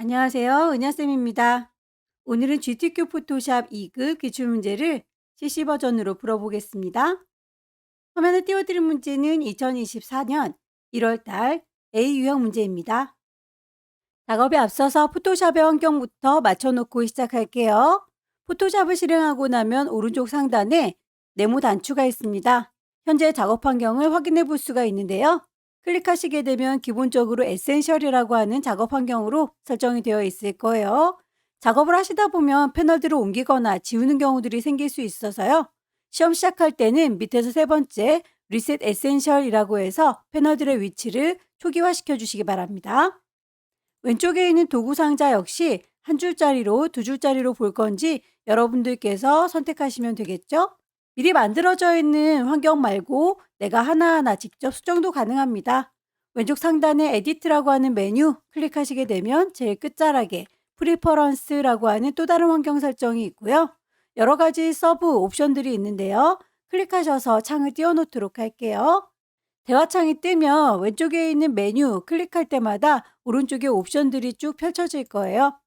안녕하세요. 은하쌤입니다. 오늘은 GTQ 포토샵 2급 기출문제를 CC 버전으로 풀어보겠습니다. 화면에 띄워드린 문제는 2024년 1월달 A 유형 문제입니다. 작업에 앞서서 포토샵의 환경부터 맞춰놓고 시작할게요. 포토샵을 실행하고 나면 오른쪽 상단에 네모 단추가 있습니다. 현재 작업 환경을 확인해 볼 수가 있는데요. 클릭하시게 되면 기본적으로 에센셜이라고 하는 작업 환경으로 설정이 되어 있을 거예요. 작업을 하시다 보면 패널들을 옮기거나 지우는 경우들이 생길 수 있어서요. 시험 시작할 때는 밑에서 세 번째 리셋 에센셜이라고 해서 패널들의 위치를 초기화시켜 주시기 바랍니다. 왼쪽에 있는 도구 상자 역시 한 줄짜리로 두 줄짜리로 볼 건지 여러분들께서 선택하시면 되겠죠? 미리 만들어져 있는 환경 말고 내가 하나하나 직접 수정도 가능합니다. 왼쪽 상단에 에디트라고 하는 메뉴 클릭하시게 되면 제일 끝자락에 프리퍼런스라고 하는 또 다른 환경 설정이 있고요. 여러 가지 서브 옵션들이 있는데요. 클릭하셔서 창을 띄워놓도록 할게요. 대화창이 뜨면 왼쪽에 있는 메뉴 클릭할 때마다 오른쪽에 옵션들이 쭉 펼쳐질 거예요.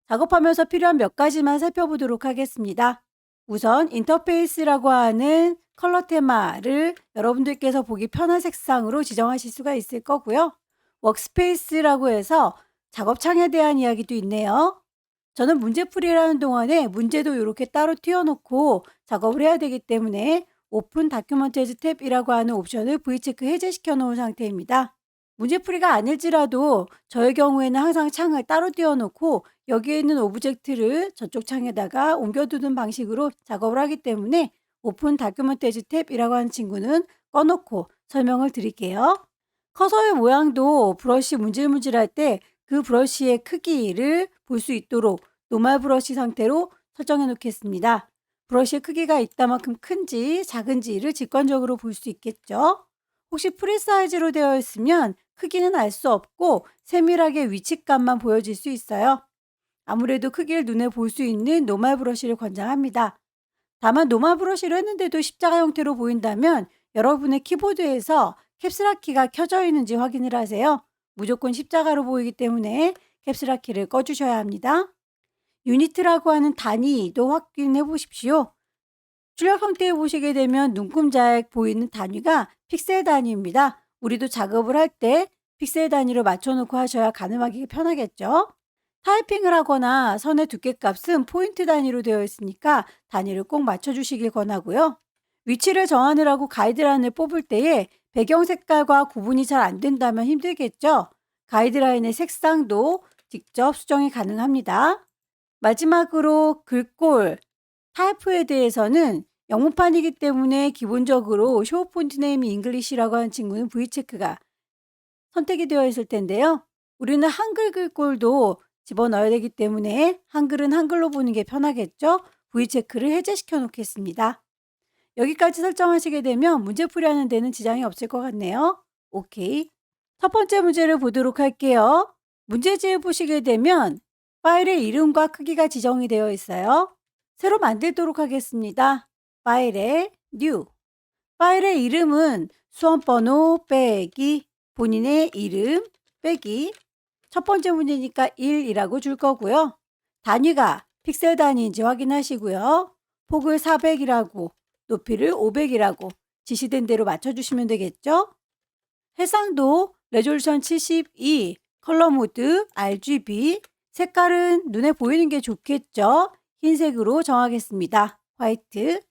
작업하면서 필요한 몇 가지만 살펴보도록 하겠습니다. 우선 인터페이스라고 하는 컬러 테마를 여러분들께서 보기 편한 색상으로 지정하실 수가 있을 거고요. 워크스페이스라고 해서 작업창에 대한 이야기도 있네요. 저는 문제풀이라는 동안에 문제도 이렇게 따로 띄워놓고 작업을 해야 되기 때문에 오픈 다큐멘터즈 탭이라고 하는 옵션을 V체크 해제시켜 놓은 상태입니다. 문제풀이가 아닐지라도 저의 경우에는 항상 창을 따로 띄워놓고 여기에 있는 오브젝트를 저쪽 창에다가 옮겨두는 방식으로 작업을 하기 때문에 오픈 다큐멘터즈 탭이라고 하는 친구는 꺼놓고 설명을 드릴게요. 커서의 모양도 브러쉬 문질문질할 때 그 브러쉬의 크기를 볼 수 있도록 노멀 브러쉬 상태로 설정해 놓겠습니다. 브러쉬의 크기가 이따만큼 큰지 작은지를 직관적으로 볼 수 있겠죠. 혹시 프리 사이즈로 되어 있으면 크기는 알 수 없고 세밀하게 위치감만 보여질 수 있어요. 아무래도 크기를 눈에 볼 수 있는 노멀 브러쉬를 권장합니다. 다만 노멀 브러쉬로 했는데도 십자가 형태로 보인다면 여러분의 키보드에서 캡슐락 키가 켜져 있는지 확인을 하세요. 무조건 십자가로 보이기 때문에 캡슐락 키를 꺼주셔야 합니다. 유니트라고 하는 단위도 확인해 보십시오. 출력 형태에 보시게 되면 눈금자에 보이는 단위가 픽셀 단위입니다. 우리도 작업을 할 때 픽셀 단위로 맞춰놓고 하셔야 가늠하기 편하겠죠. 타이핑을 하거나 선의 두께 값은 포인트 단위로 되어 있으니까 단위를 꼭 맞춰주시길 권하고요. 위치를 정하느라고 가이드라인을 뽑을 때에 배경 색깔과 구분이 잘 안 된다면 힘들겠죠. 가이드라인의 색상도 직접 수정이 가능합니다. 마지막으로 글꼴, 타입에 대해서는 영문판이기 때문에 기본적으로 쇼 폰트 네임 잉글리시라고 하는 친구는 V체크가 선택이 되어 있을 텐데요. 우리는 한글 글꼴도 집어넣어야 되기 때문에 한글은 한글로 보는 게 편하겠죠. V체크를 해제시켜 놓겠습니다. 여기까지 설정하시게 되면 문제풀이하는 데는 지장이 없을 것 같네요. 오케이. 첫 번째 문제를 보도록 할게요. 문제지에 보시게 되면 파일의 이름과 크기가 지정이 되어 있어요. 새로 만들도록 하겠습니다. 파일에 New. 파일의 이름은 수험번호 빼기 본인의 이름 빼기 첫 번째 문제니까 1이라고 줄 거고요. 단위가 픽셀 단위인지 확인하시고요. 폭을 400이라고 높이를 500이라고 지시된 대로 맞춰주시면 되겠죠. 해상도 레졸루션 72, 컬러 모드 RGB, 색깔은 눈에 보이는 게 좋겠죠. 흰색으로 정하겠습니다. 화이트.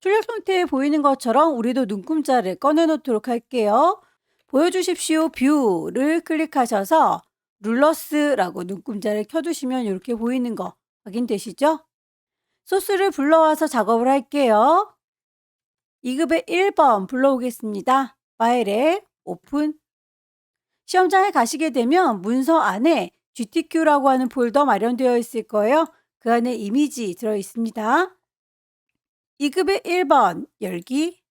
출력 형태에 보이는 것처럼 우리도 눈금자를 꺼내 놓도록 할게요. 보여주십시오 뷰를 클릭하셔서 룰러스라고 눈금자를 켜두시면 이렇게 보이는 거 확인되시죠? 소스를 불러와서 작업을 할게요. 2급의 1번 불러오겠습니다. 파일에 오픈. 시험장에 가시게 되면 문서 안에 GTQ라고 하는 폴더 마련되어 있을 거예요. 그 안에 이미지 들어 있습니다. 2급의 1번 열기.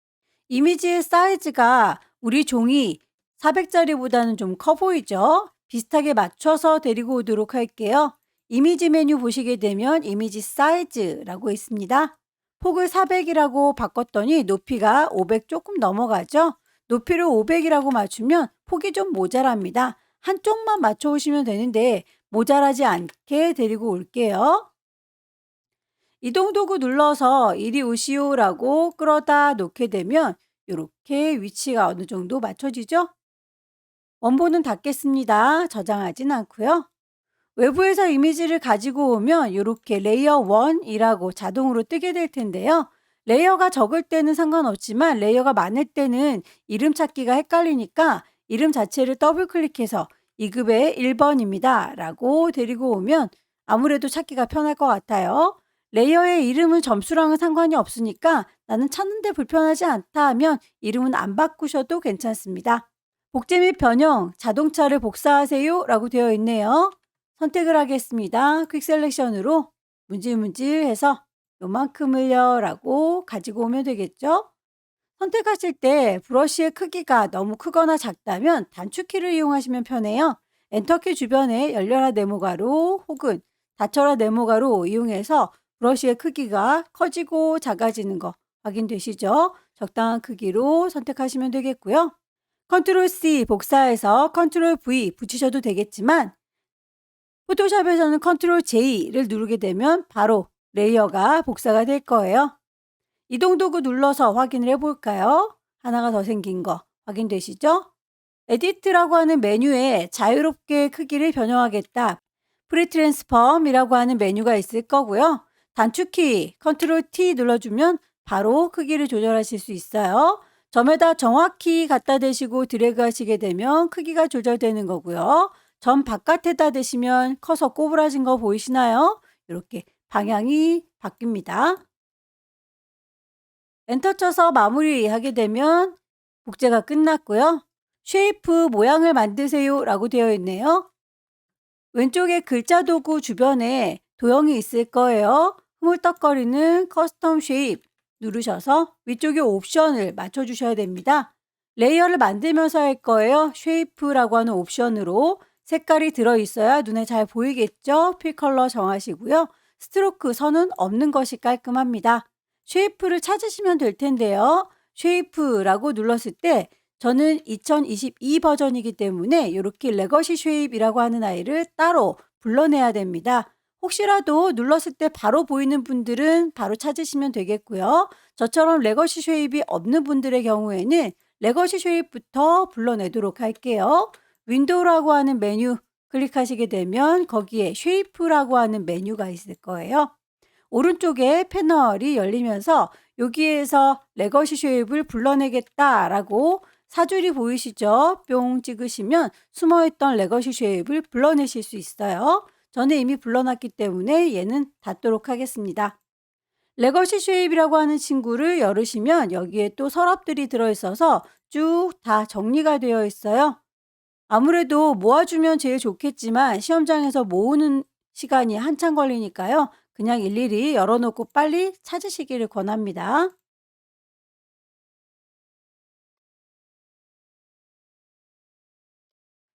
이미지의 사이즈가 우리 종이 400짜리보다는 좀 커 보이죠? 비슷하게 맞춰서 데리고 오도록 할게요. 이미지 메뉴 보시게 되면 이미지 사이즈라고 있습니다. 폭을 400이라고 바꿨더니 높이가 500 조금 넘어가죠? 높이를 500이라고 맞추면 폭이 좀 모자랍니다. 한쪽만 맞춰 오시면 되는데 모자라지 않게 데리고 올게요. 이동 도구 눌러서 이리 오시오라고 끌어다 놓게 되면 이렇게 위치가 어느 정도 맞춰지죠? 원본은 닫겠습니다. 저장하진 않고요. 외부에서 이미지를 가지고 오면 이렇게 레이어 1이라고 자동으로 뜨게 될 텐데요. 레이어가 적을 때는 상관없지만 레이어가 많을 때는 이름 찾기가 헷갈리니까 이름 자체를 더블 클릭해서 2급의 1번입니다 라고 데리고 오면 아무래도 찾기가 편할 것 같아요. 레이어의 이름은 점수랑은 상관이 없으니까 나는 찾는데 불편하지 않다 하면 이름은 안 바꾸셔도 괜찮습니다. 복제 및 변형, 자동차를 복사하세요 라고 되어 있네요. 선택을 하겠습니다. 퀵 셀렉션으로 문질문질해서 요만큼을요 라고 가지고 오면 되겠죠. 선택하실 때 브러쉬의 크기가 너무 크거나 작다면 단축키를 이용하시면 편해요. 엔터키 주변에 열려라 네모가로 혹은 닫혀라 네모가로 이용해서 브러쉬의 크기가 커지고 작아지는 거 확인되시죠? 적당한 크기로 선택하시면 되겠고요. 컨트롤 C 복사해서 컨트롤 V 붙이셔도 되겠지만 포토샵에서는 컨트롤 J를 누르게 되면 바로 레이어가 복사가 될 거예요. 이동 도구 눌러서 확인을 해볼까요? 하나가 더 생긴 거 확인되시죠? 에디트라고 하는 메뉴에 자유롭게 크기를 변형하겠다. 프리트랜스폼이라고 하는 메뉴가 있을 거고요. 단축키 컨트롤 T 눌러주면 바로 크기를 조절하실 수 있어요. 점에다 정확히 갖다 대시고 드래그 하시게 되면 크기가 조절되는 거고요. 점 바깥에다 대시면 커서 꼬부라진 거 보이시나요? 이렇게 방향이 바뀝니다. 엔터 쳐서 마무리하게 되면 복제가 끝났고요. 쉐이프 모양을 만드세요 라고 되어 있네요. 왼쪽에 글자 도구 주변에 도형이 있을 거예요. 흐물떡거리는 커스텀 쉐입 누르셔서 위쪽에 옵션을 맞춰주셔야 됩니다. 레이어를 만들면서 할 거예요. 쉐이프라고 하는 옵션으로 색깔이 들어있어야 눈에 잘 보이겠죠? 필 컬러 정하시고요. 스트로크 선은 없는 것이 깔끔합니다. 쉐이프를 찾으시면 될 텐데요. 쉐이프라고 눌렀을 때 저는 2022 버전이기 때문에 이렇게 레거시 쉐입이라고 하는 아이를 따로 불러내야 됩니다. 혹시라도 눌렀을 때 바로 보이는 분들은 바로 찾으시면 되겠고요. 저처럼 레거시 쉐입이 없는 분들의 경우에는 레거시 쉐입부터 불러내도록 할게요. 윈도우라고 하는 메뉴 클릭하시게 되면 거기에 쉐이프라고 하는 메뉴가 있을 거예요. 오른쪽에 패널이 열리면서 여기에서 레거시 쉐입을 불러내겠다라고 사줄이 보이시죠? 뿅 찍으시면 숨어있던 레거시 쉐입을 불러내실 수 있어요. 저는 이미 불러놨기 때문에 얘는 닫도록 하겠습니다. 레거시 쉐입이라고 하는 친구를 열으시면 여기에 또 서랍들이 들어있어서 쭉 다 정리가 되어 있어요. 아무래도 모아주면 제일 좋겠지만 시험장에서 모으는 시간이 한참 걸리니까요. 그냥 일일이 열어놓고 빨리 찾으시기를 권합니다.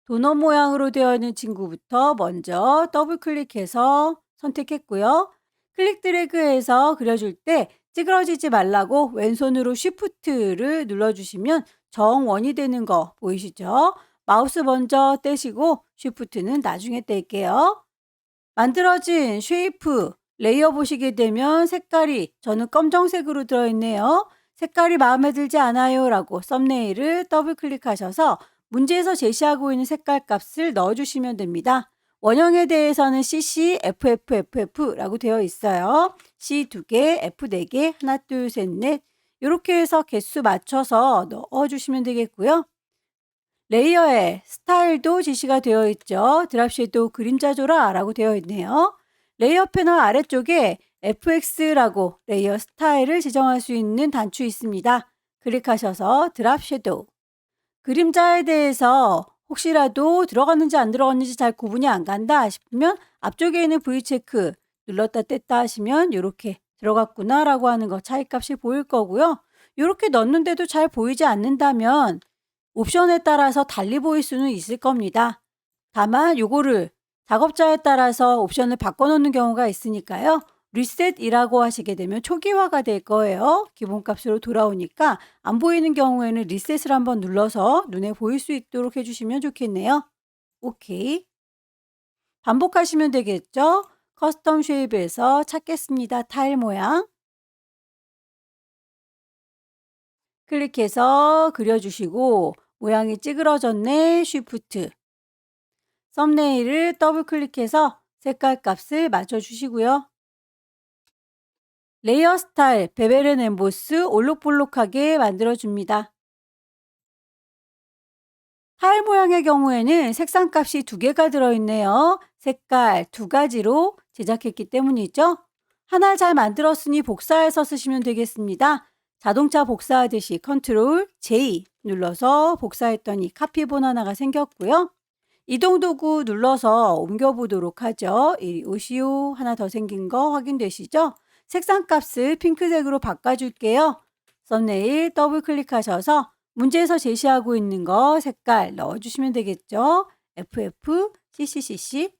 도넛 모양으로 되어 있는 친구부터 먼저 더블 클릭해서 선택했고요. 클릭 드래그해서 그려줄 때 찌그러지지 말라고 왼손으로 쉬프트를 눌러주시면 정원이 되는 거 보이시죠? 마우스 먼저 떼시고 쉬프트는 나중에 뗄게요. 만들어진 쉐이프 레이어 보시게 되면 색깔이 저는 검정색으로 들어있네요. 색깔이 마음에 들지 않아요 라고 썸네일을 더블 클릭하셔서 문제에서 제시하고 있는 색깔 값을 넣어주시면 됩니다. 원형에 대해서는 CC, FFFF라고 되어 있어요. C 2개, F 4개, 하나, 둘, 셋, 넷 이렇게 해서 개수 맞춰서 넣어주시면 되겠고요. 레이어에 스타일도 지시가 되어 있죠. 드랍 섀도우 그림자 조라 라고 되어 있네요. 레이어 패널 아래쪽에 FX라고 레이어 스타일을 지정할 수 있는 단추 있습니다. 클릭하셔서 드랍 섀도우 그림자에 대해서 혹시라도 들어갔는지 안 들어갔는지 잘 구분이 안 간다 싶으면 앞쪽에 있는 V체크 눌렀다 뗐다 하시면 이렇게 들어갔구나 라고 하는 거 차이값이 보일 거고요. 이렇게 넣는데도 잘 보이지 않는다면 옵션에 따라서 달리 보일 수는 있을 겁니다. 다만 요거를 작업자에 따라서 옵션을 바꿔놓는 경우가 있으니까요. 리셋이라고 하시게 되면 초기화가 될 거예요. 기본값으로 돌아오니까 안 보이는 경우에는 리셋을 한번 눌러서 눈에 보일 수 있도록 해주시면 좋겠네요. 오케이. 반복하시면 되겠죠? 커스텀 쉐입에서 찾겠습니다. 타일 모양. 클릭해서 그려주시고 모양이 찌그러졌네. 쉬프트. 썸네일을 더블 클릭해서 색깔 값을 맞춰주시고요. 레이어 스타일, 베벨 앤 엠보스 올록볼록하게 만들어줍니다. 타일 모양의 경우에는 색상 값이 2개가 들어있네요. 색깔 2가지로 제작했기 때문이죠. 하나 잘 만들었으니 복사해서 쓰시면 되겠습니다. 자동차 복사하듯이 컨트롤 J 눌러서 복사했더니 카피본 하나가 생겼고요. 이동도구 눌러서 옮겨보도록 하죠. 이리 오시오. 하나 더 생긴 거 확인되시죠? 색상 값을 핑크색으로 바꿔줄게요. 썸네일 더블 클릭하셔서 문제에서 제시하고 있는 거 색깔 넣어주시면 되겠죠. FF, CCCC.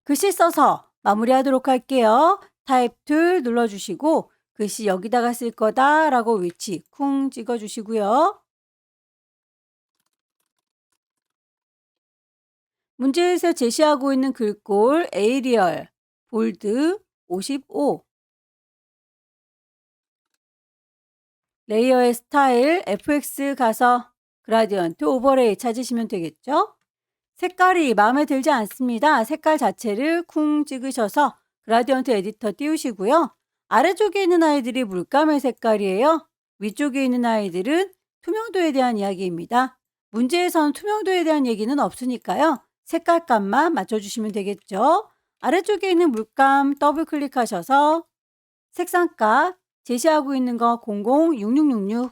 글씨 써서 마무리하도록 할게요. 타입 툴 눌러주시고 글씨 여기다가 쓸 거다 라고 위치 쿵 찍어주시고요. 문제에서 제시하고 있는 글꼴 에이리얼, 볼드 55. 레이어의 스타일 FX 가서 그라디언트 오버레이 찾으시면 되겠죠. 색깔이 마음에 들지 않습니다. 색깔 자체를 쿵 찍으셔서 그라디언트 에디터 띄우시고요. 아래쪽에 있는 아이들이 물감의 색깔이에요. 위쪽에 있는 아이들은 투명도에 대한 이야기입니다. 문제에선 투명도에 대한 얘기는 없으니까요. 색깔 값만 맞춰주시면 되겠죠. 아래쪽에 있는 물감 더블 클릭하셔서 색상값 제시하고 있는 거 006666.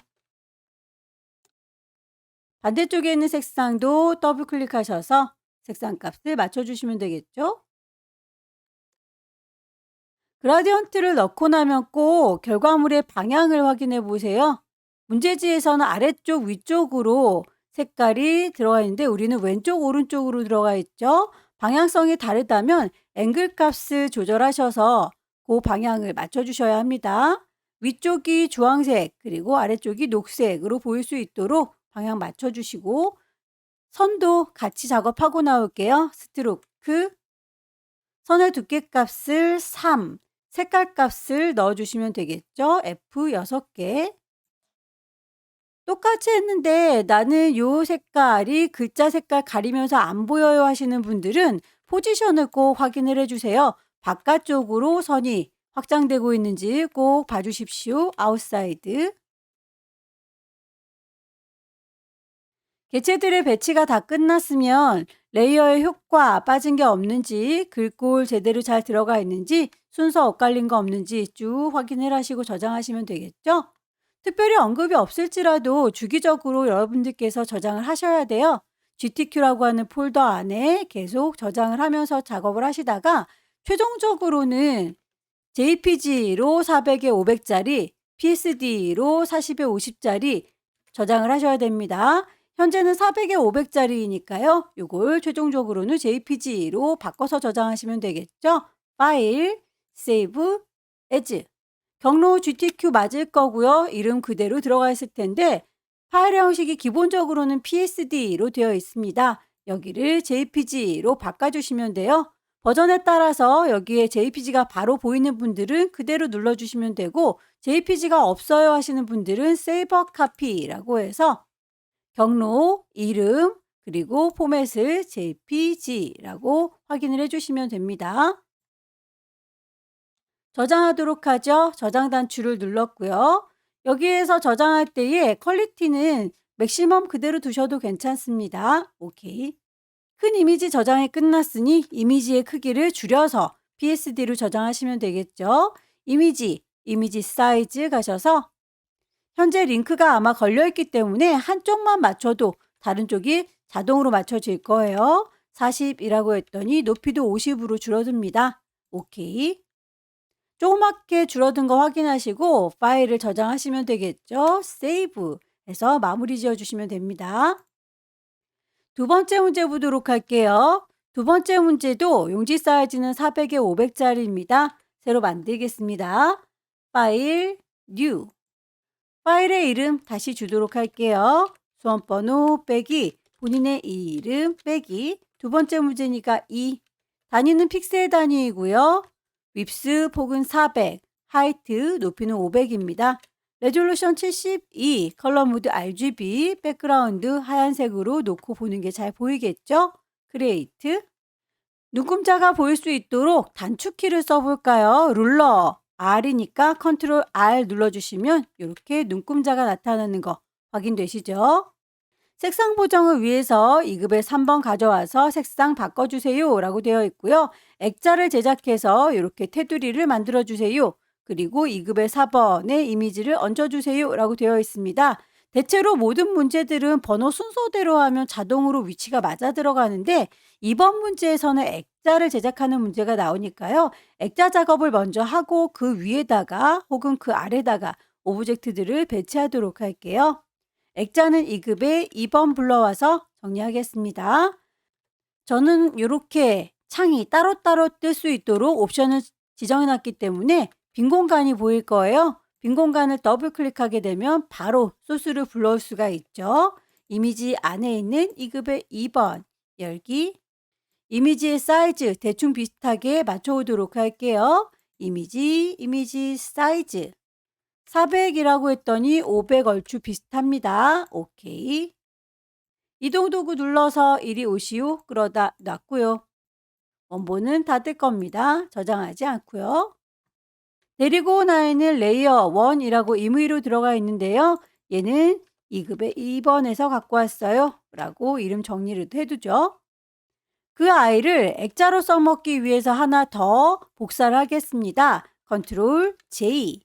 반대쪽에 있는 색상도 더블 클릭하셔서 색상값을 맞춰주시면 되겠죠. 그라디언트를 넣고 나면 꼭 결과물의 방향을 확인해 보세요. 문제지에서는 아래쪽 위쪽으로 색깔이 들어가 있는데 우리는 왼쪽 오른쪽으로 들어가 있죠. 방향성이 다르다면 앵글 값을 조절하셔서 그 방향을 맞춰주셔야 합니다. 위쪽이 주황색 그리고 아래쪽이 녹색으로 보일 수 있도록 방향 맞춰주시고 선도 같이 작업하고 나올게요. 스트로크 선의 두께 값을 3, 색깔 값을 넣어주시면 되겠죠. F 6개. 똑같이 했는데 나는 요 색깔이 글자 색깔 가리면서 안 보여요 하시는 분들은 포지션을 꼭 확인을 해주세요. 바깥쪽으로 선이 확장되고 있는지 꼭 봐주십시오. 아웃사이드. 개체들의 배치가 다 끝났으면 레이어의 효과 빠진 게 없는지 글꼴 제대로 잘 들어가 있는지 순서 엇갈린 거 없는지 쭉 확인을 하시고 저장하시면 되겠죠. 특별히 언급이 없을지라도 주기적으로 여러분들께서 저장을 하셔야 돼요. GTQ라고 하는 폴더 안에 계속 저장을 하면서 작업을 하시다가 최종적으로는 JPG로 400에 500짜리, PSD로 40에 50짜리 저장을 하셔야 됩니다. 현재는 400에 500짜리니까요. 이걸 최종적으로는 JPG로 바꿔서 저장하시면 되겠죠. 파일, 세이브, 에즈. 경로 GTQ 맞을 거고요. 이름 그대로 들어가 있을 텐데 파일 형식이 기본적으로는 PSD로 되어 있습니다. 여기를 JPG로 바꿔주시면 돼요. 버전에 따라서 여기에 JPG가 바로 보이는 분들은 그대로 눌러주시면 되고 JPG가 없어요 하시는 분들은 Save Copy라고 해서 경로, 이름, 그리고 포맷을 JPG라고 확인을 해주시면 됩니다. 저장하도록 하죠. 저장 단추를 눌렀고요. 여기에서 저장할 때의 퀄리티는 맥시멈 그대로 두셔도 괜찮습니다. 오케이. 큰 이미지 저장이 끝났으니 이미지의 크기를 줄여서 PSD로 저장하시면 되겠죠. 이미지 사이즈 가셔서 현재 링크가 아마 걸려있기 때문에 한쪽만 맞춰도 다른 쪽이 자동으로 맞춰질 거예요. 40이라고 했더니 높이도 50으로 줄어듭니다. 오케이. 조그맣게 줄어든 거 확인하시고 파일을 저장하시면 되겠죠. 세이브 해서 마무리 지어주시면 됩니다. 두 번째 문제 보도록 할게요. 두 번째 문제도 용지 사이즈는 400에 500짜리입니다. 새로 만들겠습니다. 파일, 뉴. 파일의 이름 다시 주도록 할게요. 수험번호 빼기 본인의 이름 빼기 두 번째 문제니까 2. 단위는 픽셀 단위이고요. 윕스 폭은 400, 하이트 높이는 500입니다. 레졸루션 72, 컬러 모드 RGB, 백그라운드 하얀색으로 놓고 보는 게 잘 보이겠죠? 크리에이트. 눈금자가 보일 수 있도록 단축키를 써볼까요? 룰러 R이니까 컨트롤 R 눌러주시면 이렇게 눈금자가 나타나는 거 확인되시죠? 색상 보정을 위해서 2급에 3번 가져와서 색상 바꿔주세요 라고 되어 있고요. 액자를 제작해서 이렇게 테두리를 만들어주세요. 그리고 2급의 4번에 이미지를 얹어주세요 라고 되어 있습니다. 대체로 모든 문제들은 번호 순서대로 하면 자동으로 위치가 맞아 들어가는데 이번 문제에서는 액자를 제작하는 문제가 나오니까요. 액자 작업을 먼저 하고 그 위에다가 혹은 그 아래다가 오브젝트들을 배치하도록 할게요. 액자는 2급에 2번 불러와서 정리하겠습니다. 저는 이렇게 창이 따로따로 뜰 수 있도록 옵션을 지정해 놨기 때문에 빈 공간이 보일 거예요. 빈 공간을 더블 클릭하게 되면 바로 소스를 불러올 수가 있죠. 이미지 안에 있는 2급의 2번 열기. 이미지의 사이즈 대충 비슷하게 맞춰오도록 할게요. 이미지 사이즈 400이라고 했더니 500 얼추 비슷합니다. 오케이. 이동 도구 눌러서 이리 오시오. 그러다 놨고요. 원본은 닫을 겁니다. 저장하지 않고요. 데리고 온 아이는 레이어 1이라고 임의로 들어가 있는데요. 얘는 2급의 2번에서 갖고 왔어요. 라고 이름 정리를 해두죠. 그 아이를 액자로 써먹기 위해서 하나 더 복사를 하겠습니다. 컨트롤 J.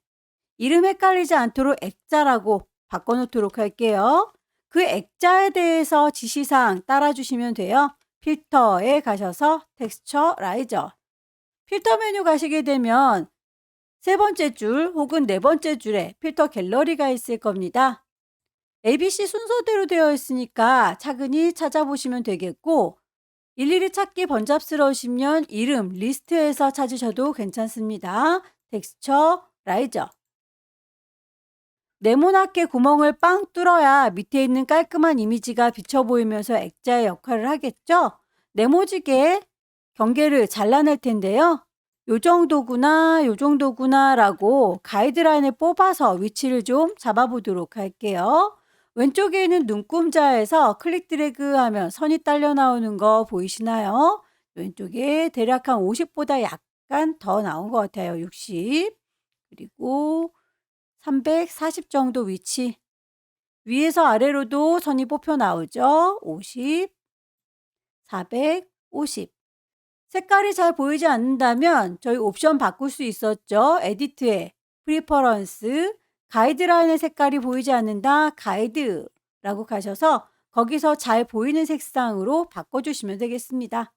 이름 헷갈리지 않도록 액자라고 바꿔놓도록 할게요. 그 액자에 대해서 지시사항 따라주시면 돼요. 필터에 가셔서 텍스처라이저. 필터 메뉴 가시게 되면 세 번째 줄 혹은 네 번째 줄에 필터 갤러리가 있을 겁니다. ABC 순서대로 되어 있으니까 차근히 찾아보시면 되겠고 일일이 찾기 번잡스러우시면 이름 리스트에서 찾으셔도 괜찮습니다. 텍스처라이저. 네모나게 구멍을 빵 뚫어야 밑에 있는 깔끔한 이미지가 비쳐 보이면서 액자의 역할을 하겠죠? 네모지게 경계를 잘라낼 텐데요. 요 정도구나 라고 가이드라인을 뽑아서 위치를 좀 잡아보도록 할게요. 왼쪽에 있는 눈금자에서 클릭 드래그 하면 선이 딸려 나오는 거 보이시나요? 왼쪽에 대략 한 50보다 약간 더 나온 것 같아요. 60. 그리고 340 정도 위치. 위에서 아래로도 선이 뽑혀 나오죠. 50, 450. 색깔이 잘 보이지 않는다면 저희 옵션 바꿀 수 있었죠. 에디트에 프리퍼런스, 가이드라인의 색깔이 보이지 않는다. 가이드라고 가셔서 거기서 잘 보이는 색상으로 바꿔주시면 되겠습니다.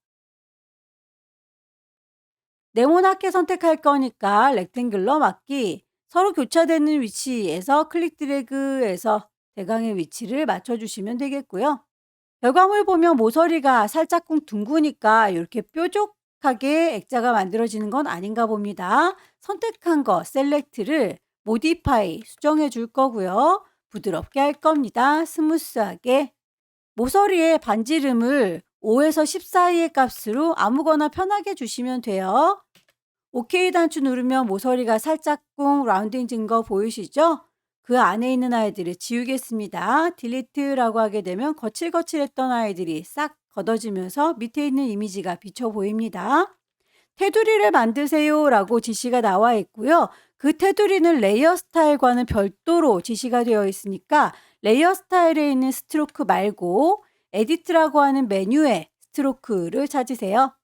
네모나게 선택할 거니까 렉탱글러 맞기. 서로 교차되는 위치에서 클릭 드래그해서 대강의 위치를 맞춰주시면 되겠고요. 결과물 보면 모서리가 살짝쿵 둥그니까 이렇게 뾰족하게 액자가 만들어지는 건 아닌가 봅니다. 선택한 거 셀렉트를 모디파이 수정해 줄 거고요. 부드럽게 할 겁니다. 스무스하게. 모서리에 반지름을 5에서 10 사이의 값으로 아무거나 편하게 주시면 돼요. OK 단추 누르면 모서리가 살짝쿵 라운딩진 거 보이시죠? 그 안에 있는 아이들을 지우겠습니다. 딜리트라고 하게 되면 거칠거칠했던 아이들이 싹 걷어지면서 밑에 있는 이미지가 비쳐 보입니다. 테두리를 만드세요 라고 지시가 나와 있고요. 그 테두리는 레이어 스타일과는 별도로 지시가 되어 있으니까 레이어 스타일에 있는 스트로크 말고 에디트라고 하는 메뉴에 스트로크를 찾으세요.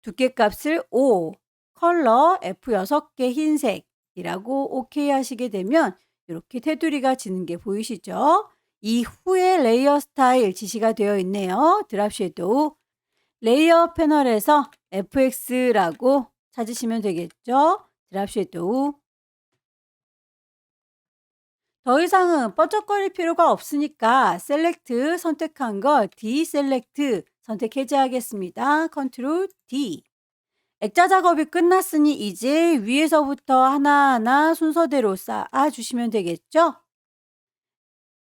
두께값을 5, 컬러 F6개 흰색이라고 OK 하시게 되면 이렇게 테두리가 지는 게 보이시죠? 이후에 레이어 스타일 지시가 되어 있네요. 드랍 섀도우. 레이어 패널에서 FX라고 찾으시면 되겠죠? 드랍 섀도우. 더 이상은 번쩍거릴 필요가 없으니까 셀렉트 선택한 걸 디셀렉트 선택 해제하겠습니다. 컨트롤 D. 액자 작업이 끝났으니 이제 위에서부터 하나하나 순서대로 쌓아주시면 되겠죠?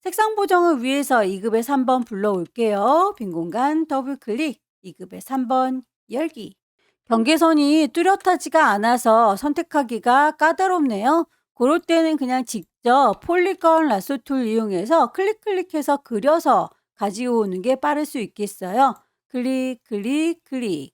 색상 보정을 위해서 2급의 3번 불러올게요. 빈 공간 더블 클릭, 2급의 3번 열기. 경계선이 뚜렷하지가 않아서 선택하기가 까다롭네요. 그럴 때는 그냥 직접 폴리건 라sso 툴 이용해서 클릭해서 그려서 가지고 오는 게 빠를 수 있겠어요. 클릭, 클릭, 클릭.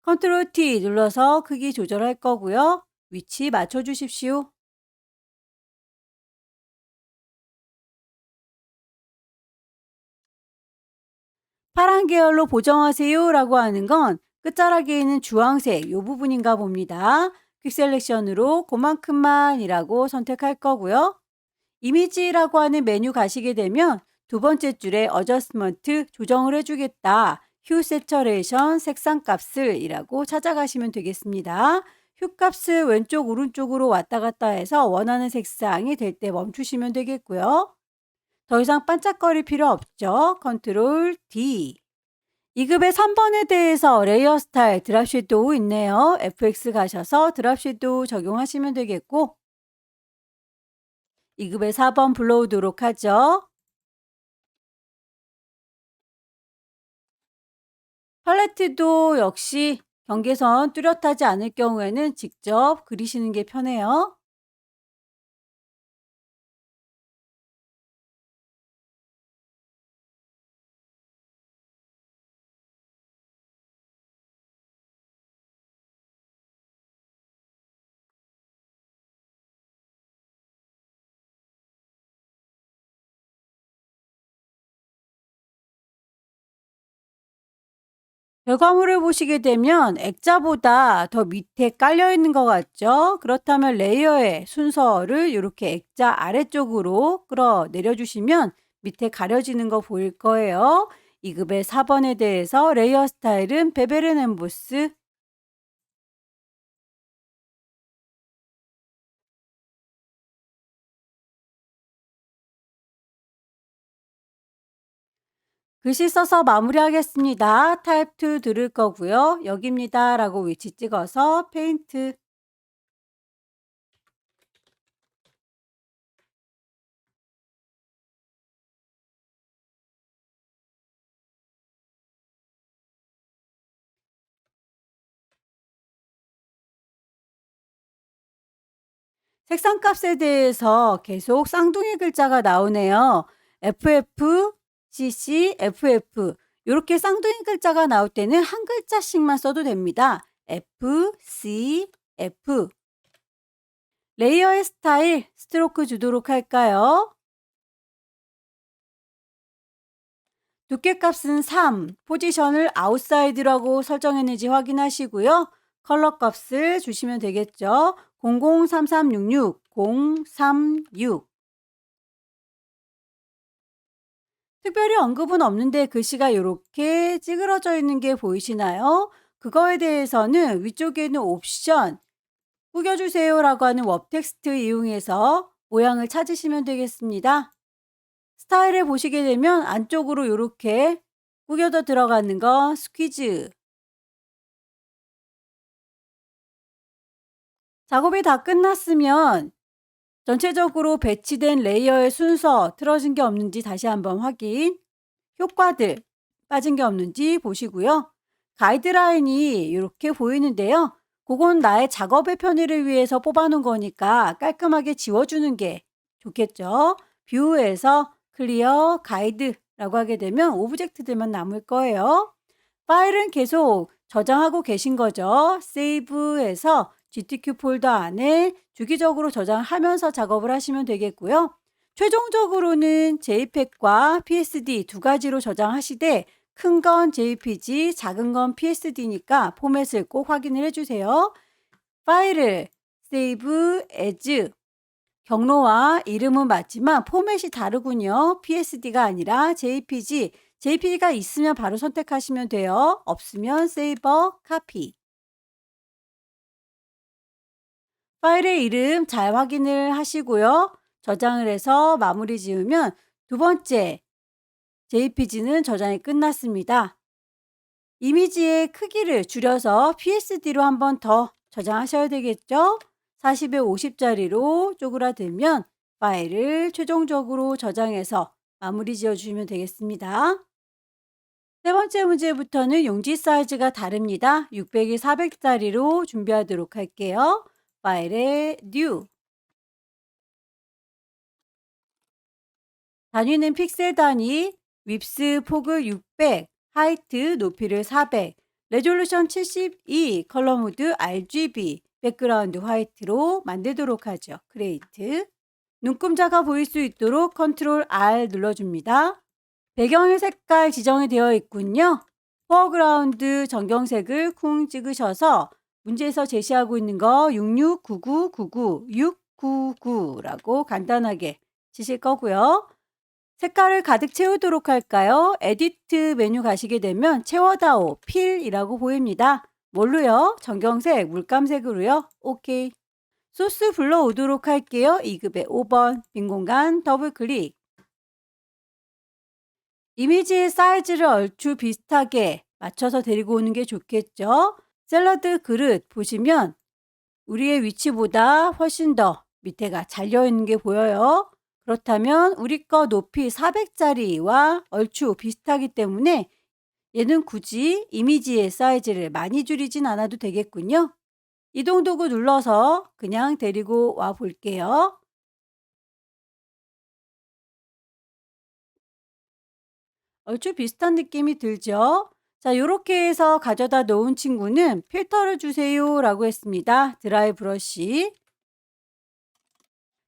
컨트롤 T 눌러서 크기 조절할 거고요. 위치 맞춰 주십시오. 파란 계열로 보정하세요 라고 하는 건 끝자락에 있는 주황색 이 부분인가 봅니다. 퀵 셀렉션으로 그만큼만이라고 선택할 거고요. 이미지라고 하는 메뉴 가시게 되면 두 번째 줄에 어저스먼트 조정을 해주겠다. 휴 세처레이션 색상 값을 이라고 찾아가시면 되겠습니다. 휴 값을 왼쪽 오른쪽으로 왔다 갔다 해서 원하는 색상이 될 때 멈추시면 되겠고요. 더 이상 반짝거릴 필요 없죠. 컨트롤 D. 2급의 3번에 대해서 레이어 스타일 드랍 섀도우 있네요. FX 가셔서 드랍 섀도우 적용하시면 되겠고 2급의 4번 불러오도록 하죠. 팔레트도 역시 경계선 뚜렷하지 않을 경우에는 직접 그리시는 게 편해요. 결과물을 보시게 되면 액자보다 더 밑에 깔려 있는 것 같죠? 그렇다면 레이어의 순서를 이렇게 액자 아래쪽으로 끌어 내려주시면 밑에 가려지는 거 보일 거예요. 2급의 4번에 대해서 레이어 스타일은 베벨 엠보스. 글씨 써서 마무리하겠습니다. 타입 2 들을 거고요. 여기입니다 라고 위치 찍어서 페인트. 색상 값에 대해서 계속 쌍둥이 글자가 나오네요. FF, CC, FF. 이렇게 쌍둥이 글자가 나올 때는 한 글자씩만 써도 됩니다. F, C, F. 레이어의 스타일 스트로크 주도록 할까요? 두께값은 3, 포지션을 아웃사이드라고 설정했는지 확인하시고요. 컬러 값을 주시면 되겠죠. 003366, 036. 특별히 언급은 없는데 글씨가 이렇게 찌그러져 있는 게 보이시나요? 그거에 대해서는 위쪽에 있는 옵션 꾸겨주세요라고 하는 웹 텍스트 이용해서 모양을 찾으시면 되겠습니다. 스타일을 보시게 되면 안쪽으로 이렇게 구겨져 들어가는 거 스퀴즈. 작업이 다 끝났으면 전체적으로 배치된 레이어의 순서 틀어진 게 없는지 다시 한번 확인. 효과들 빠진 게 없는지 보시고요. 가이드라인이 이렇게 보이는데요. 그건 나의 작업의 편의를 위해서 뽑아놓은 거니까 깔끔하게 지워주는 게 좋겠죠. 뷰에서 클리어 가이드라고 하게 되면 오브젝트들만 남을 거예요. 파일은 계속 저장하고 계신 거죠. 세이브해서 GTK 폴더 안에 주기적으로 저장하면서 작업을 하시면 되겠고요. 최종적으로는 JPEG과 PSD 두 가지로 저장하시되 큰 건 JPG, 작은 건 PSD니까 포맷을 꼭 확인을 해주세요. 파일을 Save as 경로와 이름은 맞지만 포맷이 다르군요. PSD가 아니라 JPG. JPG가 있으면 바로 선택하시면 돼요. 없으면 Save a Copy. 파일의 이름 잘 확인을 하시고요. 저장을 해서 마무리 지으면 두 번째 JPG는 저장이 끝났습니다. 이미지의 크기를 줄여서 PSD로 한 번 더 저장하셔야 되겠죠? 40에 50짜리로 쪼그라들면 파일을 최종적으로 저장해서 마무리 지어 주시면 되겠습니다. 세 번째 문제부터는 용지 사이즈가 다릅니다. 600에 400짜리로 준비하도록 할게요. 파일에 New, 단위는 픽셀 단위, 윕스 폭을 600, 하이트 높이를 400, 레졸루션 72, 컬러 모드 RGB, 백그라운드 화이트로 만들도록 하죠. 크리에이트. 눈금자가 보일 수 있도록 컨트롤 R 눌러줍니다. 배경의 색깔 지정이 되어 있군요. 포어그라운드 전경색을 쿵 찍으셔서 문제에서 제시하고 있는 거 669999, 699라고 간단하게 치실 거고요. 색깔을 가득 채우도록 할까요? 에디트 메뉴 가시게 되면 채워다오, 필이라고 보입니다. 뭘로요? 전경색, 물감색으로요? 오케이. 소스 불러오도록 할게요. 2급의 5번, 빈 공간 더블 클릭. 이미지의 사이즈를 얼추 비슷하게 맞춰서 데리고 오는 게 좋겠죠. 샐러드 그릇 보시면 우리의 위치보다 훨씬 더 밑에가 잘려 있는 게 보여요. 그렇다면 우리 거 높이 400짜리와 얼추 비슷하기 때문에 얘는 굳이 이미지의 사이즈를 많이 줄이진 않아도 되겠군요. 이동 도구 눌러서 그냥 데리고 와 볼게요. 얼추 비슷한 느낌이 들죠? 자, 이렇게 해서 가져다 놓은 친구는 필터를 주세요 라고 했습니다. 드라이 브러쉬.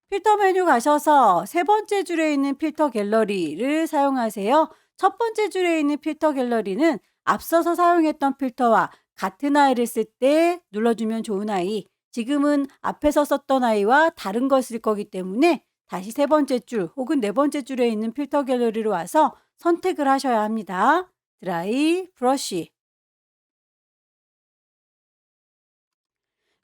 필터 메뉴 가셔서 세 번째 줄에 있는 필터 갤러리를 사용하세요. 첫 번째 줄에 있는 필터 갤러리는 앞서서 사용했던 필터와 같은 아이를 쓸 때 눌러주면 좋은 아이, 지금은 앞에서 썼던 아이와 다른 걸 쓸 거기 때문에 다시 세 번째 줄 혹은 네 번째 줄에 있는 필터 갤러리로 와서 선택을 하셔야 합니다. 드라이 브러쉬.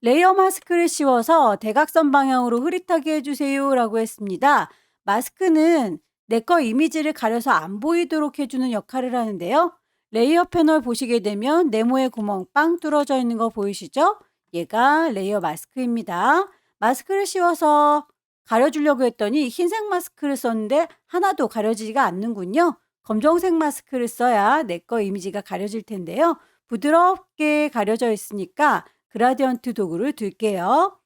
레이어 마스크를 씌워서 대각선 방향으로 흐릿하게 해주세요 라고 했습니다. 마스크는 내 거 이미지를 가려서 안 보이도록 해주는 역할을 하는데요. 레이어 패널 보시게 되면 네모의 구멍 빵 뚫어져 있는 거 보이시죠? 얘가 레이어 마스크입니다. 마스크를 씌워서 가려주려고 했더니 흰색 마스크를 썼는데 하나도 가려지지가 않는군요. 검정색 마스크를 써야 내 거 이미지가 가려질 텐데요. 부드럽게 가려져 있으니까 그라디언트 도구를 둘게요.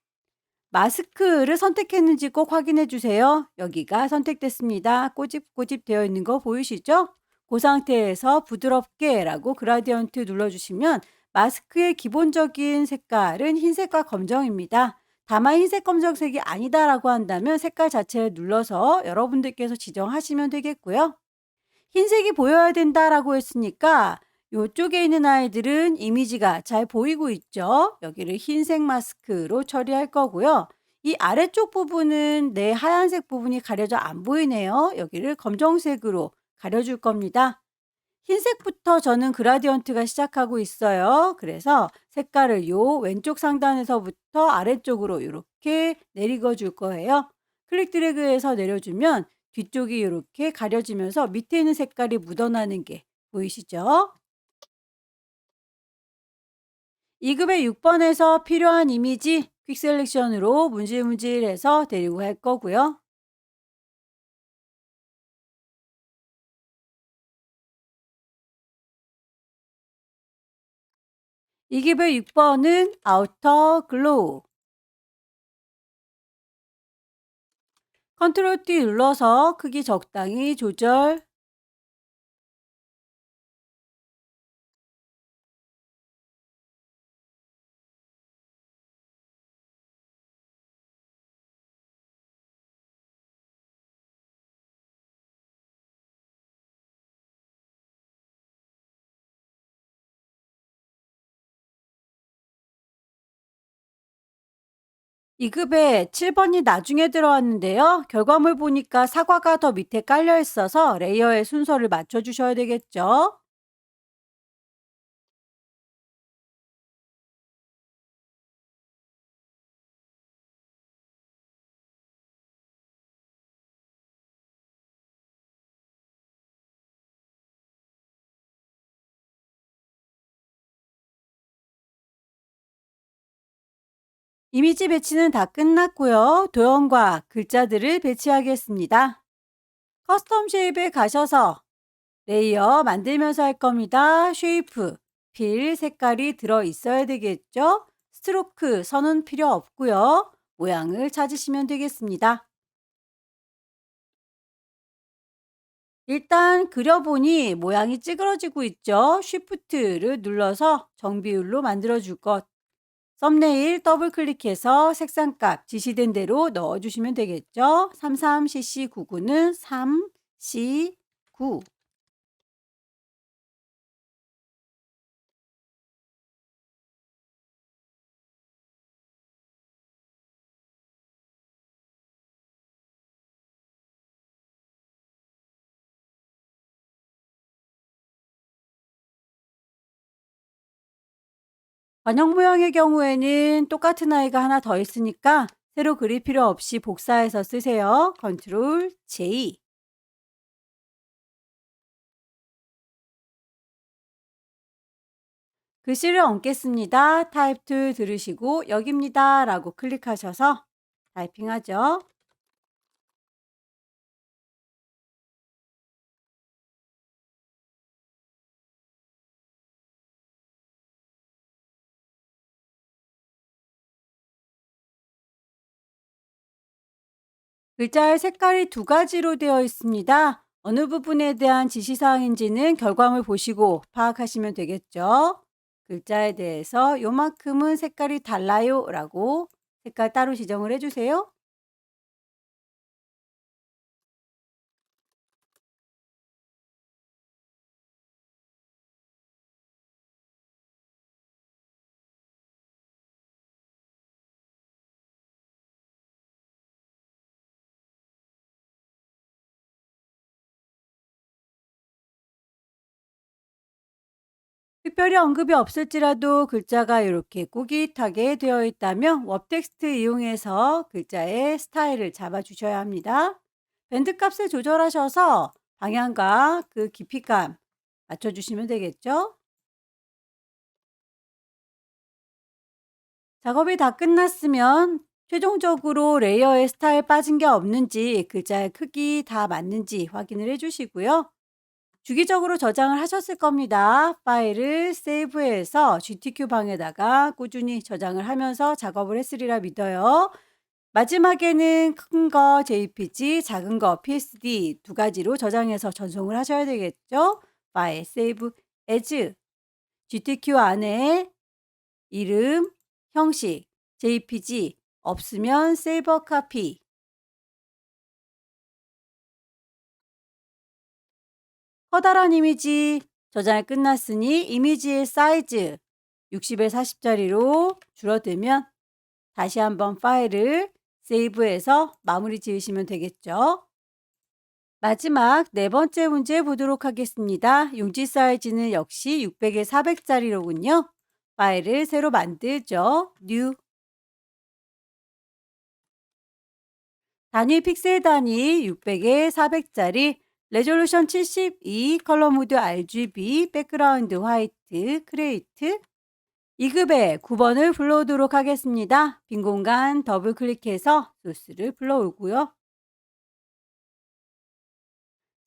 마스크를 선택했는지 꼭 확인해 주세요. 여기가 선택됐습니다. 꼬집꼬집 되어 있는 거 보이시죠? 그 상태에서 부드럽게 라고 그라디언트 눌러주시면 마스크의 기본적인 색깔은 흰색과 검정입니다. 다만 흰색 검정색이 아니다라고 한다면 색깔 자체를 눌러서 여러분들께서 지정하시면 되겠고요. 흰색이 보여야 된다라고 했으니까 요쪽에 있는 아이들은 이미지가 잘 보이고 있죠. 여기를 흰색 마스크로 처리할 거고요. 이 아래쪽 부분은 내 하얀색 부분이 가려져 안 보이네요. 여기를 검정색으로 가려줄 겁니다. 흰색부터 저는 그라디언트가 시작하고 있어요. 그래서 색깔을 요 왼쪽 상단에서부터 아래쪽으로 이렇게 내리거 줄 거예요. 클릭 드래그해서 내려주면 뒤쪽이 이렇게 가려지면서 밑에 있는 색깔이 묻어나는 게 보이시죠? 2급의 6번에서 필요한 이미지 퀵 셀렉션으로 문질문질해서 데리고 갈 거고요. 2급의 6번은 아우터 글로우. 컨트롤 T 눌러서 크기 적당히 조절. 이 급에 7번이 나중에 들어왔는데요. 결과물 보니까 사과가 더 밑에 깔려 있어서 레이어의 순서를 맞춰 주셔야 되겠죠. 이미지 배치는 다 끝났고요. 도형과 글자들을 배치하겠습니다. 커스텀 쉐입에 가셔서 레이어 만들면서 할 겁니다. 쉐이프, 필 색깔이 들어 있어야 되겠죠? 스트로크 선은 필요 없고요. 모양을 찾으시면 되겠습니다. 일단 그려보니 모양이 찌그러지고 있죠? 쉬프트를 눌러서 정비율로 만들어 줄 것. 썸네일 더블 클릭해서 색상값 지시된 대로 넣어주시면 되겠죠? 33cc99는 3C9. 관형 모양의 경우에는 똑같은 아이가 하나 더 있으니까 새로 그릴 필요 없이 복사해서 쓰세요. 컨트롤 J. 글씨를 얹겠습니다. 타입 툴 들으시고 여기입니다 라고 클릭하셔서 타이핑하죠. 글자의 색깔이 두 가지로 되어 있습니다. 어느 부분에 대한 지시사항인지는 결과물 보시고 파악하시면 되겠죠. 글자에 대해서 요만큼은 색깔이 달라요 라고 색깔 따로 지정을 해주세요. 특별히 언급이 없을지라도 글자가 이렇게 꾸깃하게 되어 있다면 웹텍스트 이용해서 글자의 스타일을 잡아주셔야 합니다. 밴드 값을 조절하셔서 방향과 그 깊이감 맞춰주시면 되겠죠? 작업이 다 끝났으면 최종적으로 레이어의 스타일 빠진 게 없는지 글자의 크기 다 맞는지 확인을 해주시고요. 주기적으로 저장을 하셨을 겁니다. 파일을 세이브해서 GTK 방에다가 꾸준히 저장을 하면서 작업을 했으리라 믿어요. 마지막에는 큰 거 JPG, 작은 거 PSD 두 가지로 저장해서 전송을 하셔야 되겠죠. 파일 세이브 as GTK 안에 이름, 형식, JPG 없으면 세이버 카피. 커다란 이미지 저장이 끝났으니 이미지의 사이즈 60에 40짜리로 줄어들면 다시 한번 파일을 세이브해서 마무리 지으시면 되겠죠. 마지막 네 번째 문제 보도록 하겠습니다. 용지 사이즈는 역시 600에 400짜리로군요. 파일을 새로 만들죠. New. 단위 픽셀 단위 600에 400짜리 레졸루션 72 컬러 모드 RGB 백그라운드 화이트 크레이트 2급에 9번을 불러오도록 하겠습니다. 빈 공간 더블 클릭해서 소스를 불러오고요.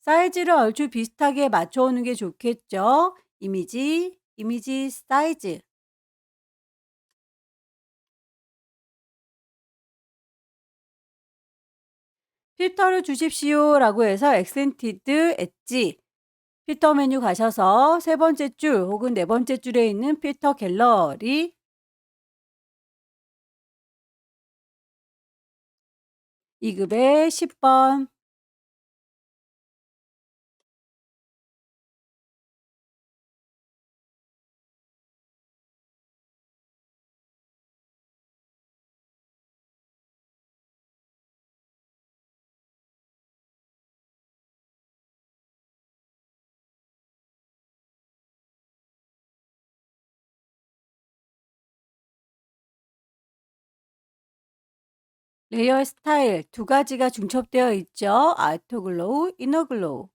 사이즈를 얼추 비슷하게 맞춰오는 게 좋겠죠. 이미지 사이즈. 필터를 주십시오 라고 해서 액센티드 엣지 필터 메뉴 가셔서 세 번째 줄 혹은 네 번째 줄에 있는 필터 갤러리 2급에 10번 레이어 스타일 두 가지가 중첩되어 있죠. 아우터 글로우, 이너 글로우.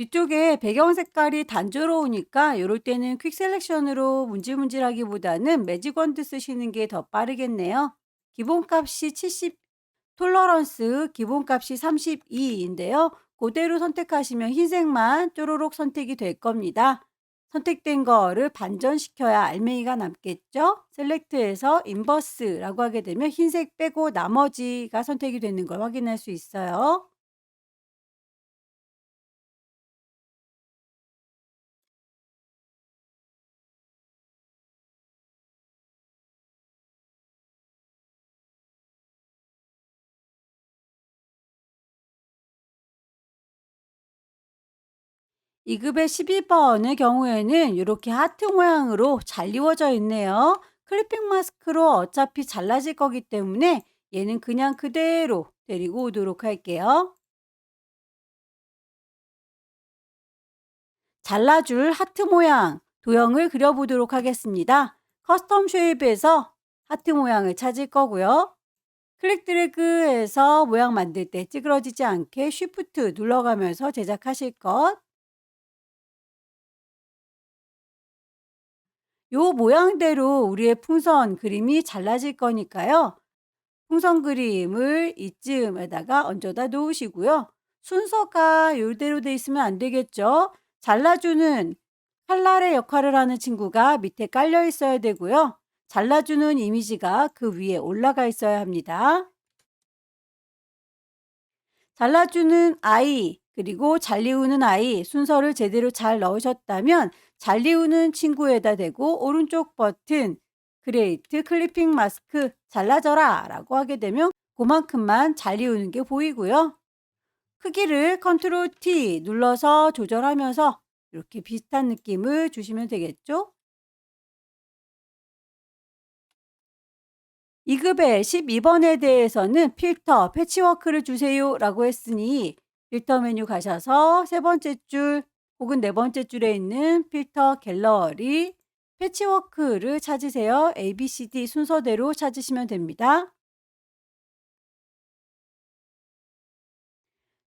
뒤쪽에 배경 색깔이 단조로우니까 이럴 때는 퀵 셀렉션으로 문질문질하기보다는 매직 원드 쓰시는 게 더 빠르겠네요. 기본값이 70, 톨러런스 기본값이 32인데요. 그대로 선택하시면 흰색만 쪼로록 선택이 될 겁니다. 선택된 거를 반전시켜야 알맹이가 남겠죠? 셀렉트에서 인버스라고 하게 되면 흰색 빼고 나머지가 선택이 되는 걸 확인할 수 있어요. 이급의 12번의 경우에는 이렇게 하트 모양으로 잘 이루어져 있네요. 클리핑 마스크로 어차피 잘라질 거기 때문에 얘는 그냥 그대로 데리고 오도록 할게요. 잘라줄 하트 모양 도형을 그려보도록 하겠습니다. 커스텀 쉐입에서 하트 모양을 찾을 거고요. 클릭 드래그해서 모양 만들 때 찌그러지지 않게 쉬프트 눌러가면서 제작하실 것. 요 모양대로 우리의 풍선 그림이 잘라질 거니까요. 풍선 그림을 이쯤에다가 얹어다 놓으시고요. 순서가 요대로 돼 있으면 안 되겠죠. 잘라주는 칼날의 역할을 하는 친구가 밑에 깔려 있어야 되고요. 잘라주는 이미지가 그 위에 올라가 있어야 합니다. 잘라주는 아이, 그리고 잘리우는 아이 순서를 제대로 잘 넣으셨다면 잘리우는 친구에다 대고 오른쪽 버튼 크리에이트 클리핑 마스크 잘라져라 라고 하게 되면 그만큼만 잘리우는 게 보이고요. 크기를 컨트롤 T 눌러서 조절하면서 이렇게 비슷한 느낌을 주시면 되겠죠. 2급의 12번에 대해서는 필터, 패치워크를 주세요 라고 했으니 필터 메뉴 가셔서 세 번째 줄 혹은 네 번째 줄에 있는 필터 갤러리, 패치워크를 찾으세요. ABCD 순서대로 찾으시면 됩니다.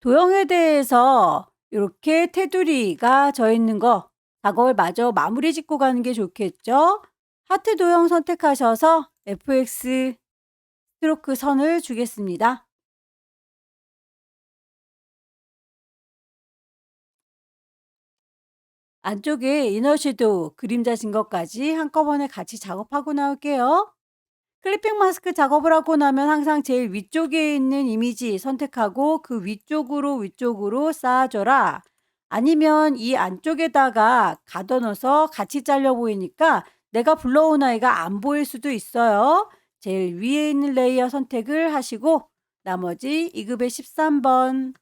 도형에 대해서 이렇게 테두리가 져 있는 거 작업을 마저 마무리 짓고 가는 게 좋겠죠. 하트 도형 선택하셔서 FX 스트로크 선을 주겠습니다. 안쪽에 이너 섀도우, 그림자진 것까지 한꺼번에 같이 작업하고 나올게요. 클리핑 마스크 작업을 하고 나면 항상 제일 위쪽에 있는 이미지 선택하고 그 위쪽으로 쌓아줘라. 아니면 이 안쪽에다가 가둬넣어서 같이 잘려 보이니까 내가 불러온 아이가 안 보일 수도 있어요. 제일 위에 있는 레이어 선택을 하시고 나머지 2급의 13번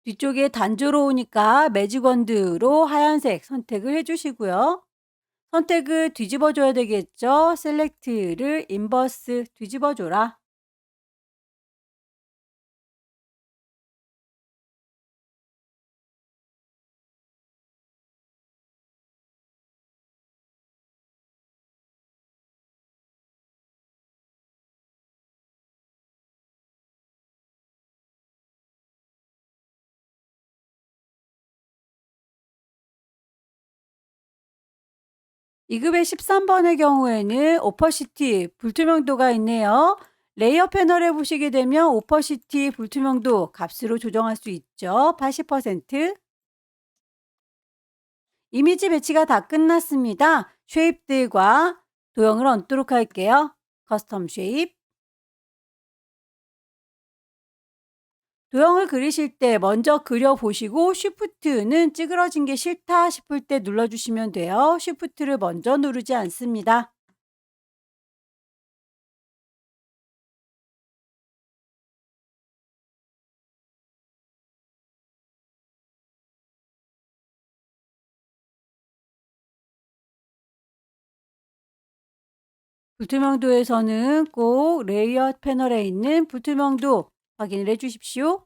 뒤쪽에 단조로우니까 매직원드로 하얀색 선택을 해주시고요. 선택을 뒤집어 줘야 되겠죠. 셀렉트를 인버스 뒤집어 줘라. 이급의 13번의 경우에는 오퍼시티 불투명도가 있네요. 레이어 패널에 보시게 되면 오퍼시티 불투명도 값으로 조정할 수 있죠. 80%. 이미지 배치가 다 끝났습니다. 쉐입들과 도형을 얹도록 할게요. 커스텀 쉐입. 도형을 그리실 때 먼저 그려보시고 쉬프트는 찌그러진 게 싫다 싶을 때 눌러주시면 돼요. 쉬프트를 먼저 누르지 않습니다. 불투명도에서는 꼭 레이어 패널에 있는 불투명도 확인을 해 주십시오.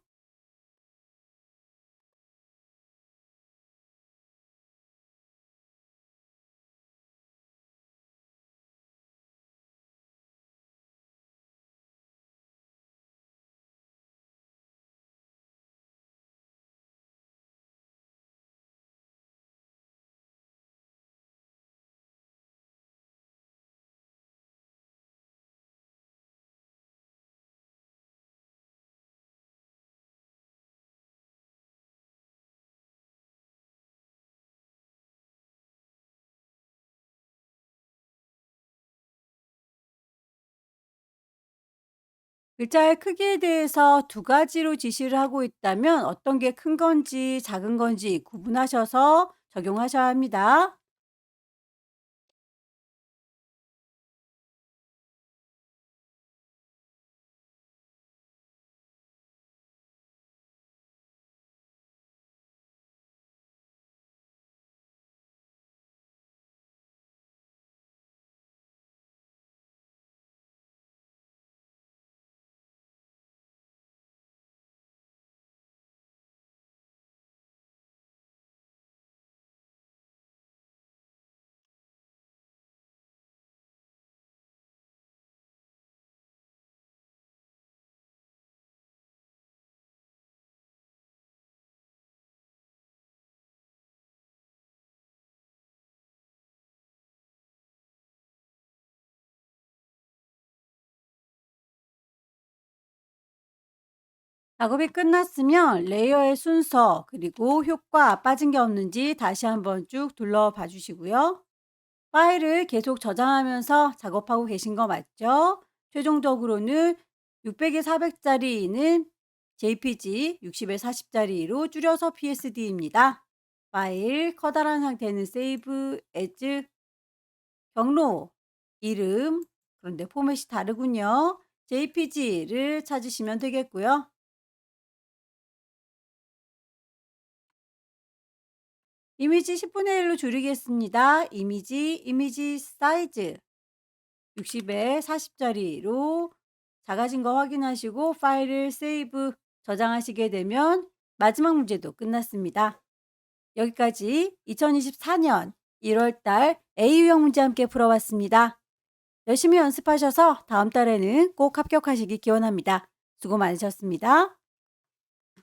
글자의 크기에 대해서 두 가지로 지시를 하고 있다면 어떤 게 큰 건지 작은 건지 구분하셔서 적용하셔야 합니다. 작업이 끝났으면 레이어의 순서 그리고 효과 빠진 게 없는지 다시 한번 쭉 둘러봐 주시고요. 파일을 계속 저장하면서 작업하고 계신 거 맞죠? 최종적으로는 600에 400짜리는 JPG, 60에 40짜리로 줄여서 PSD입니다. 파일 커다란 상태는 세이브 에즈 경로 이름 그런데 포맷이 다르군요. JPG를 찾으시면 되겠고요. 이미지 10분의 1로 줄이겠습니다. 이미지 사이즈 60에 40짜리로 작아진 거 확인하시고 파일을 세이브 저장하시게 되면 마지막 문제도 끝났습니다. 여기까지 2024년 1월 달 A유형 문제 함께 풀어봤습니다. 열심히 연습하셔서 다음 달에는 꼭 합격하시기 기원합니다. 수고 많으셨습니다.